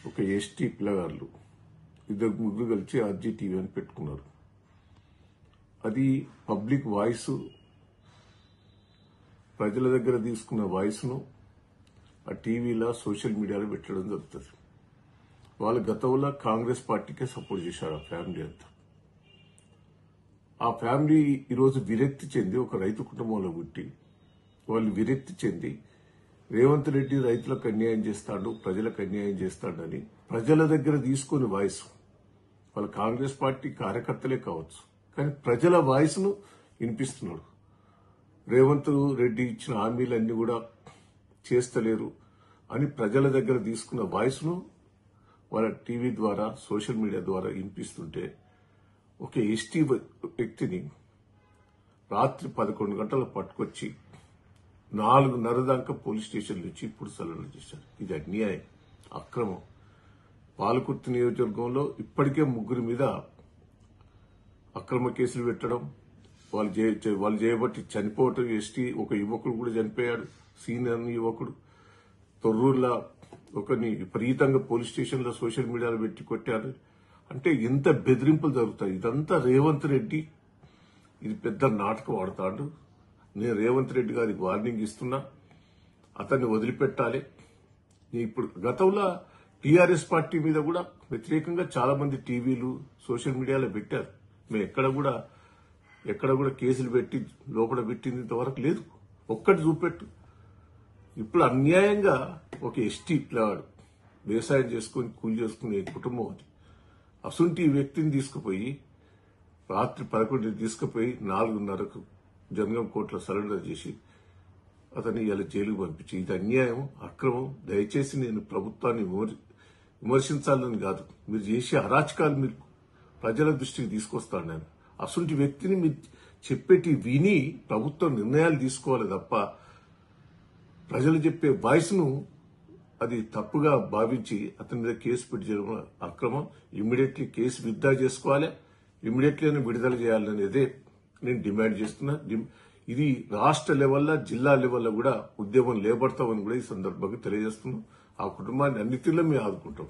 ఒక ఎస్టీ పిల్లగాళ్ళు ఇద్దరు ముగ్గురు కలిసి ఆర్జీ టీవీ అని పెట్టుకున్నారు. అది పబ్లిక్ వాయిస్, ప్రజల దగ్గర తీసుకున్న వాయిస్ను ఆ టీవీలో సోషల్ మీడియాలో పెట్టడం జరుగుతుంది. వాళ్ళు గతంలో కాంగ్రెస్ పార్టీకే సపోర్ట్ చేశారు. ఆ ఫ్యామిలీ అంతా, ఆ ఫ్యామిలీ ఈరోజు విరక్తి చెంది ఒక రైతు కుటుంబంలో పుట్టి వాళ్ళు విరక్తి చెంది రేవంత్ రెడ్డి రైతులకు అన్యాయం చేస్తాడు, ప్రజలకు అన్యాయం చేస్తాడని ప్రజల దగ్గర తీసుకుని వాయిస్, వాళ్ళ కాంగ్రెస్ పార్టీ కార్యకర్తలే కావచ్చు కానీ ప్రజల వాయిస్ ను వినిపిస్తున్నాడు. రేవంత్ రెడ్డి ఇచ్చిన హామీలన్నీ కూడా చేస్తలేరు అని ప్రజల దగ్గర తీసుకున్న వాయిస్ ను వాళ్ళ టీవీ ద్వారా సోషల్ మీడియా ద్వారా వినిపిస్తుంటే ఒక ఎస్టీ వ్యక్తిని రాత్రి 11 గంటలకు పట్టుకొచ్చి 4:30 దాకా పోలీస్ స్టేషన్ నుంచి ఇప్పుడు సరెండర్ చేశారు. ఇది అన్యాయం, అక్రమం. పాలకుర్తి నియోజకవర్గంలో ఇప్పటికే 3 మీద అక్రమ కేసులు పెట్టడం, వాళ్ళు చేయబట్టి చనిపోవటం. ఎస్టీ ఒక యువకుడు కూడా చనిపోయాడు, సీనియర్ యువకుడు. తొర్రూరులో ఒకరిని విపరీతంగా పోలీస్ స్టేషన్లో సోషల్ మీడియాలో పెట్టి కొట్టారు. అంటే ఎంత బెదిరింపులు జరుగుతాయి. ఇదంతా రేవంత్ రెడ్డి ఇది పెద్ద నాటకం ఆడతాడు. నేను రేవంత్ రెడ్డి గారికి వార్నింగ్ ఇస్తున్నా, అతన్ని వదిలిపెట్టాలి. ఇప్పుడు గతంలో టీఆర్ఎస్ పార్టీ మీద కూడా వ్యతిరేకంగా చాలా మంది టీవీలు సోషల్ మీడియాలో పెట్టారు. మేము ఎక్కడ కూడా కేసులు పెట్టి లోపల పెట్టింది ఇంతవరకు లేదు. ఒక్కటి చూపెట్టు. ఇప్పుడు అన్యాయంగా ఒక ఎస్టీ పిల్లవాడు వ్యవసాయం చేసుకుని కూలి చేసుకునే కుటుంబం అది. అసుంటి వ్యక్తిని తీసుకుపోయి రాత్రి 11 తీసుకుపోయి 4:30కు జనగాం కోర్టులో సరెండర్ చేసి అతన్ని ఇలా జైలుకు పంపించి ఇది అన్యాయం, అక్రమం. దయచేసి నేను ప్రభుత్వాన్ని విమర్శించాలని కాదు, మీరు చేసే అరాచకాలు మీరు ప్రజల దృష్టికి తీసుకొస్తాను. నేను అసుంటి వ్యక్తిని మీరు చెప్పేటి విని ప్రభుత్వం నిర్ణయాలు తీసుకోవాలి తప్ప ప్రజలు చెప్పే వాయిస్ ను అది తప్పుగా భావించి అతని మీద కేసు పెట్టి చేయడం అక్రమం. ఇమ్మీడియట్లీ కేసు విత్డ్రా చేసుకోవాలి, ఇమ్మీడియట్లీ విడుదల చేయాలనేదే నేను డిమాండ్ చేస్తున్నా. ఇది రాష్ట్ర లెవెల్లో, జిల్లా లెవెల్లో కూడా ఉద్యమం లేబడతామని కూడా ఈ సందర్భంగా తెలియజేస్తున్నాం. ఆ కుటుంబాన్ని అన్నిటిలో మేము ఆదుకుంటాం.